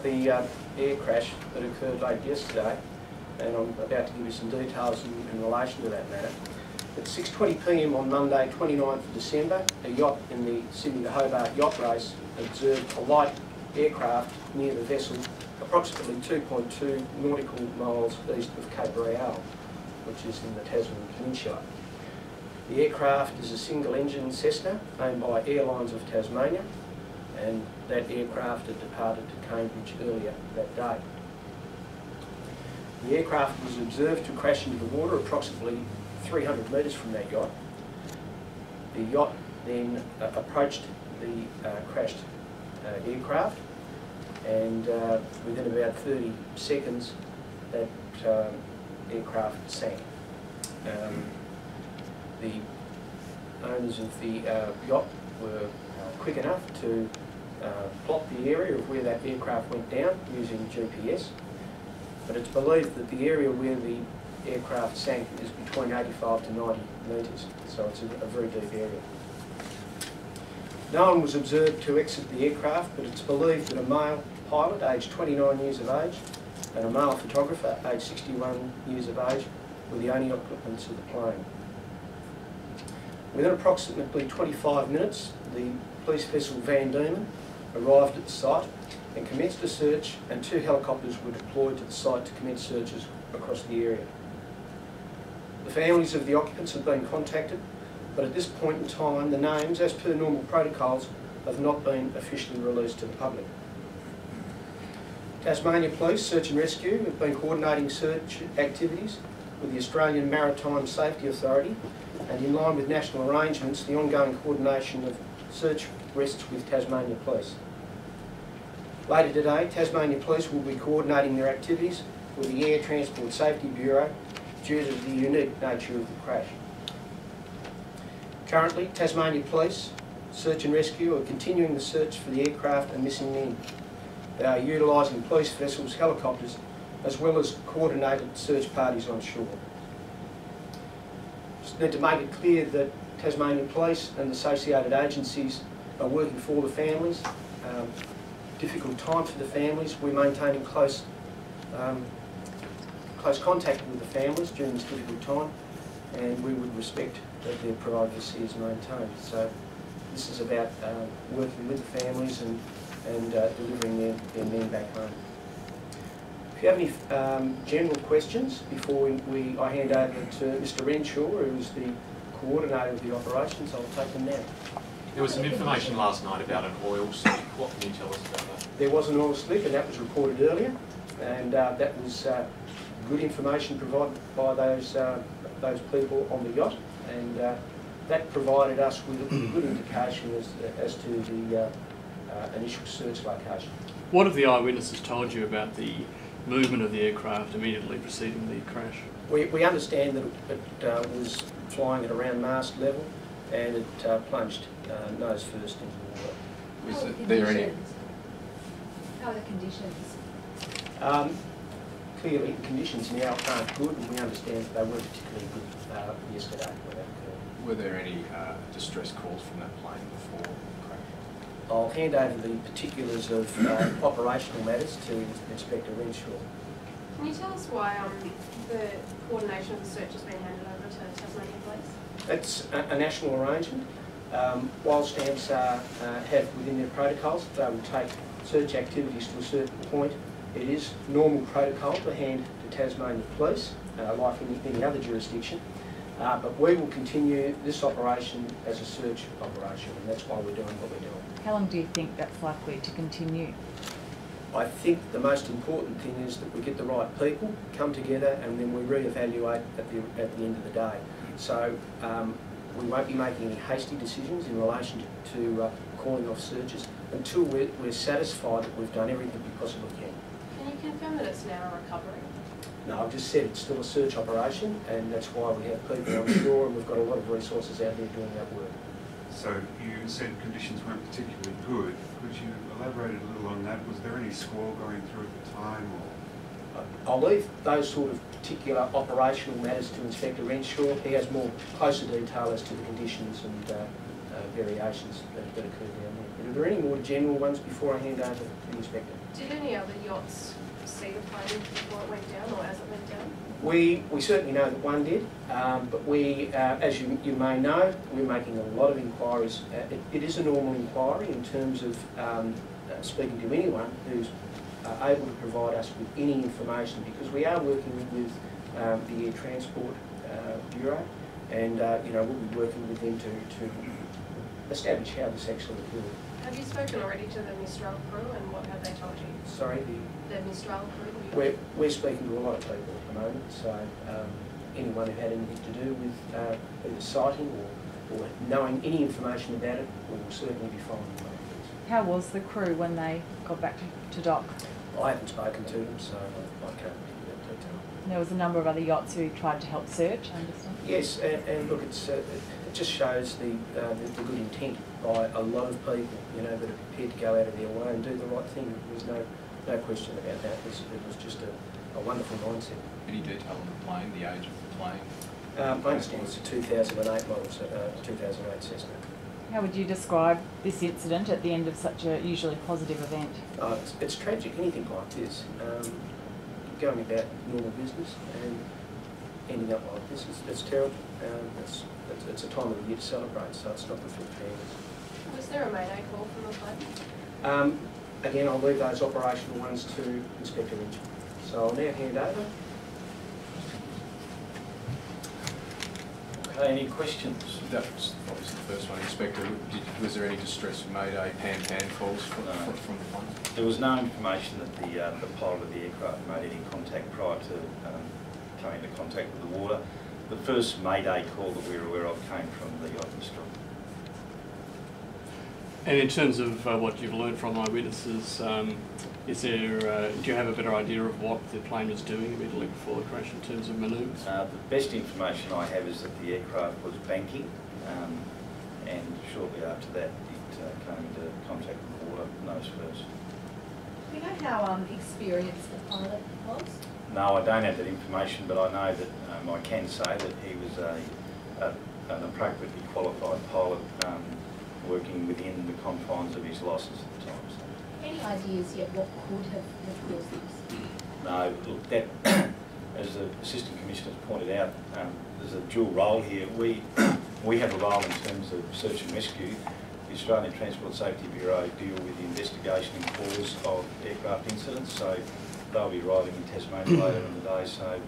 the air crash that occurred late yesterday, and I'm about to give you some details in relation to that matter. At 6:20 p.m. on Monday, 29th of December, a yacht in the Sydney to Hobart yacht race observed a light aircraft near the vessel, approximately 2.2 nautical miles east of Cape Royale, which is in the Tasman Peninsula. The aircraft is a single-engine Cessna owned by Airlines of Tasmania, and that aircraft had departed to Cambridge earlier that day. The aircraft was observed to crash into the water approximately 300 metres from that yacht. The yacht then approached the crashed aircraft, and within about 30 seconds that aircraft sank. The owners of the yacht were quick enough to plot the area of where that aircraft went down using GPS, but it's believed that the area where the aircraft sank is between 85 to 90 metres, so it's a very deep area. No one was observed to exit the aircraft, but it's believed that a male pilot aged 29 years of age and a male photographer aged 61 years of age were the only occupants of the plane. Within approximately 25 minutes, the police vessel Van Diemen arrived at the site and commenced a search, and 2 helicopters were deployed to the site to commence searches across the area. The families of the occupants have been contacted, but at this point in time the names, as per normal protocols, have not been officially released to the public. Tasmania Police Search and Rescue have been coordinating search activities with the Australian Maritime Safety Authority, and in line with national arrangements, the ongoing coordination of search rests with Tasmania Police. Later today, Tasmania Police will be coordinating their activities with the Air Transport Safety Bureau due to the unique nature of the crash. Currently, Tasmania Police Search and Rescue are continuing the search for the aircraft and missing men. They are utilising police vessels, helicopters, as well as coordinated search parties on shore. Just need to make it clear that Tasmania Police and associated agencies are working for the families. Difficult time for the families. We're maintaining close contact with the families during this difficult time, and we would respect that their privacy is maintained. So this is about working with the families and delivering their men back home. If you have any general questions before I hand over to Mr. Renshaw, who is the coordinator of the operations, I'll take them now. There was some information last night about an oil slick. What can you tell us about that? There was an oil slick, and that was reported earlier, and that was good information provided by those people on the yacht, and that provided us with a good indication as to the initial search location. What have the eyewitnesses told you about the movement of the aircraft immediately preceding the crash? We understand that it was flying at around mast level, and it plunged nose first into the water. Was there any? How are the conditions? Clearly, conditions now aren't good, and we understand that they weren't particularly good yesterday when that occurred. Were there any distress calls from that plane before the crash? I'll hand over the particulars of operational matters to Inspector Renshaw. Can you tell us why the coordination of the search has been handed over to Tasmania Police? It's a national arrangement. Whilst AMSA have within their protocols that they will take search activities to a certain point, it is normal protocol to hand to Tasmania Police, like in any other jurisdiction. But we will continue this operation as a search operation, and that's why we're doing what we're doing. How long do you think that's likely to continue? I think the most important thing is that we get the right people, come together, and then we re-evaluate at the end of the day. So we won't be making any hasty decisions in relation to calling off searches until we're satisfied that we've done everything we possibly can. Can you confirm that it's now a recovery? No, I've just said it's still a search operation, and that's why we have people on shore, and we've got a lot of resources out there doing that work. So you said conditions weren't particularly good. Could you elaborate a little on that? Was there any squall going through at the time? Or? I'll leave those sort of particular operational matters to Inspector Renshaw. He has more closer detail as to the conditions and variations that occurred down there. But are there any more general ones before I hand over to the Inspector? Did any other yachts see the plane before it went down or as it went down? We certainly know that one did, but we, as you may know, we're making a lot of inquiries. It is a normal inquiry in terms of speaking to anyone who's able to provide us with any information, because we are working with the Air Transport Bureau, and we'll be working with them to establish how this actually occurred. Have you spoken already to the Mistral crew, and what have they told you? Sorry, The Mistral crew? we're speaking to a lot of people at the moment, so anyone who had anything to do with either sighting or knowing any information about it will certainly be following them. How was the crew when they got back to dock? I haven't spoken to them, so I can't give you that detail. There was a number of other yachts who tried to help search, I understand. Yes, and look, it just shows the good intent by a lot of people, that are prepared to go out of their way and do the right thing. There's no question about that. It was just a wonderful mindset. Any detail on the plane, the age of the plane? I understand it's a 2008 model, so 2008 Cessna. How would you describe this incident at the end of such a usually positive event? It's tragic, anything like this. Going about normal business and ending up like this, it's terrible. It's a time of the year to celebrate, so it's not good for the families. Was there a mayday call from the plane? Again, I'll leave those operational ones to Inspector Renshaw. So I'll now hand over. Okay, any questions? That was obviously the first one. Inspector, was there any distress of Mayday pan falls from the plane? There was no information that the pilot of the aircraft made any contact prior to coming into contact with the water. The first Mayday call that we were aware of came from the yacht Mistral. And in terms of what you've learned from eyewitnesses, is there, do you have a better idea of what the plane was doing immediately before the crash in terms of manoeuvres? The best information I have is that the aircraft was banking, and shortly after that it came into contact with the water, nose first. Do you know how experienced the pilot was? No, I don't have that information, but I know that I can say that he was an appropriately qualified pilot working within the confines of his licence at the time. So. Any ideas yet what could have caused this? No, look, that, as the Assistant Commissioner has pointed out, there's a dual role here. We have a role in terms of search and rescue. The Australian Transport Safety Bureau deal with the investigation and cause of aircraft incidents, so they'll be arriving in Tasmania later in the day, so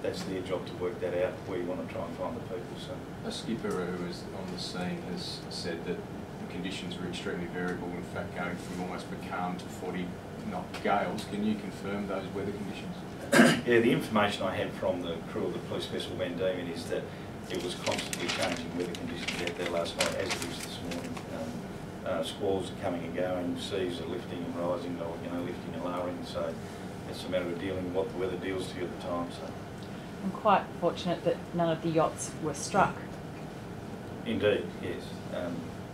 that's their job to work that out. We want to try and find the people. So. A skipper who was on the scene has said that the conditions were extremely variable, in fact going from almost calm to 40-knot gales. Can you confirm those weather conditions? Yeah, the information I had from the crew of the police vessel Van Diemen is that it was constantly changing weather conditions out there last night, as it is this morning. Squalls are coming and going, seas are lifting and rising, or lifting and lowering. So it's a matter of dealing with what the weather deals to you at the time. So. I'm quite fortunate that none of the yachts were struck. Indeed, yes.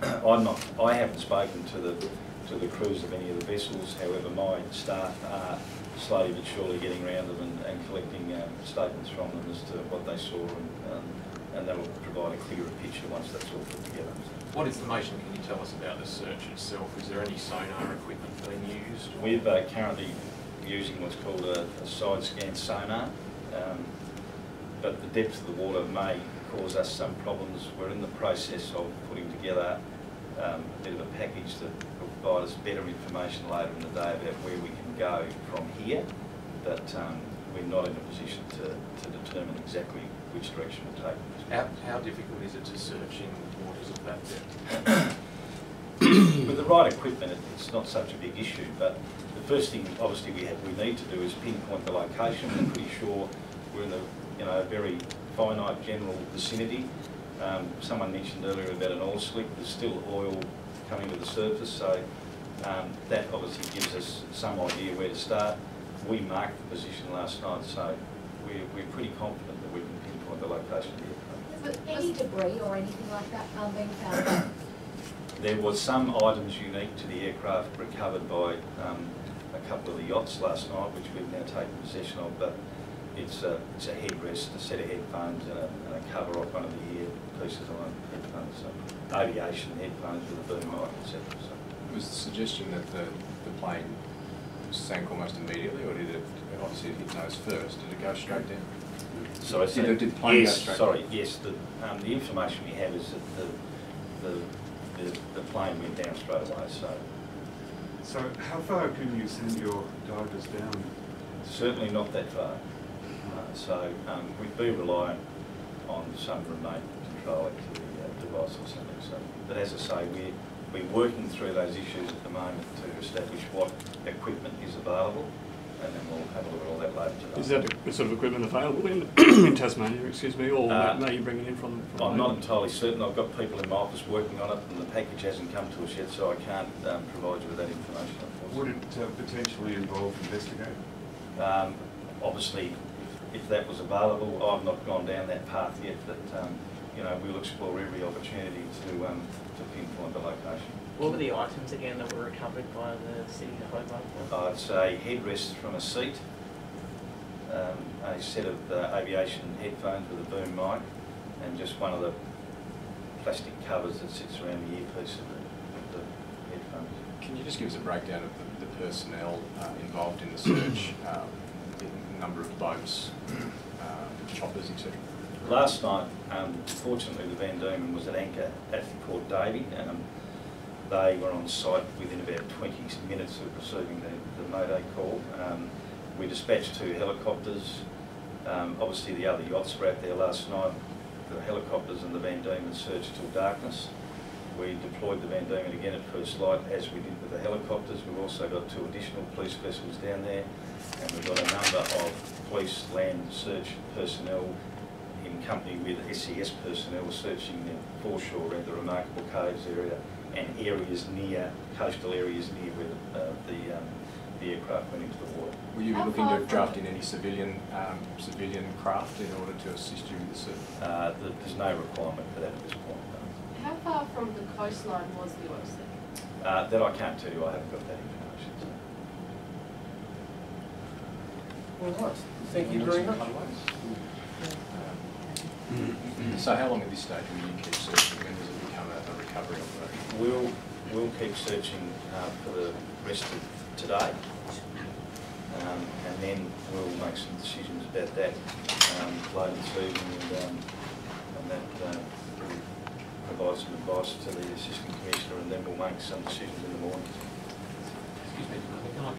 I haven't spoken to the crews of any of the vessels. However, my staff are slowly but surely getting around them and collecting statements from them as to what they saw, and that will provide a clearer picture once that's all put together. What information can you tell us about the search itself? Is there any sonar equipment being used? We're currently using what's called a side scan sonar, but the depth of the water may cause us some problems. We're in the process of putting together a bit of a package that will provide us better information later in the day about where we can go from here, but we're not in a position to determine exactly which direction we'll take. How difficult is it to search in waters of that depth? With the right equipment, it's not such a big issue, but the first thing obviously we need to do is pinpoint the location. We're pretty sure we're in a very finite general vicinity. Someone mentioned earlier about an oil slick. There's still oil coming to the surface, so that obviously gives us some idea where to start. We marked the position last night, so we're pretty confident that we can pinpoint the location of the aircraft. Was any debris or anything like that being found? There was some items unique to the aircraft recovered by a couple of the yachts last night, which we've now taken possession of, but it's a headrest, a set of headphones, and a cover off one of the ear pieces on headphones, so aviation headphones with a boom mic, etc. So. Was the suggestion that the plane sank almost immediately, or did it, obviously it hit nose first, did it go straight down? So I said, Did the plane go yes, straight sorry, down? yes, the information we have is that the plane went down straight away, so So how far can you send your divers down? certainly not that far. We'd be reliant on some remote control activity device or something. So, but as I say, we're working through those issues at the moment to establish what equipment is available, and then we'll have a look at all that later today. Is that the sort of equipment available in Tasmania, excuse me, or are you bringing in from I'm not entirely certain. I've got people in my office working on it, and the package hasn't come to us yet, so I can't provide you with that information, unfortunately. Would it potentially involve investigating? Obviously, if that was available, I've not gone down that path yet, but we'll explore every opportunity to pinpoint the location. What were the items again that were recovered by the City of Hobart? I'd say headrest from a seat, a set of aviation headphones with a boom mic, and just one of the plastic covers that sits around the earpiece of the headphones. Can you just give us a breakdown of the personnel involved in the search, the number of boats, choppers, etc.? Last night, fortunately, the Van Diemen was at anchor at Port Davey. They were on site within about 20 minutes of receiving the Mayday call. We dispatched 2 helicopters. Obviously, the other yachts were out there last night. The helicopters and the Van Diemen searched till darkness. We deployed the Van Diemen again at first light, as we did with the helicopters. We've also got 2 additional police vessels down there, and we've got a number of police land search personnel in company with SCS personnel searching the foreshore at the Remarkable Caves area and areas near, coastal areas near where the aircraft went into the water. Will you be looking to draft in any civilian craft in order to assist you with the search? There's no requirement for that at this point. No. How far from the coastline was the oil slick? That I can't tell you, I haven't got that information. All right, thank you very much. So how long at this stage will you keep searching? When does it become a recovery operation? We'll keep searching for the rest of today, and then we'll make some decisions about that later this evening, and that will provide some advice to the Assistant Commissioner, and then we'll make some decisions in the morning. Excuse me,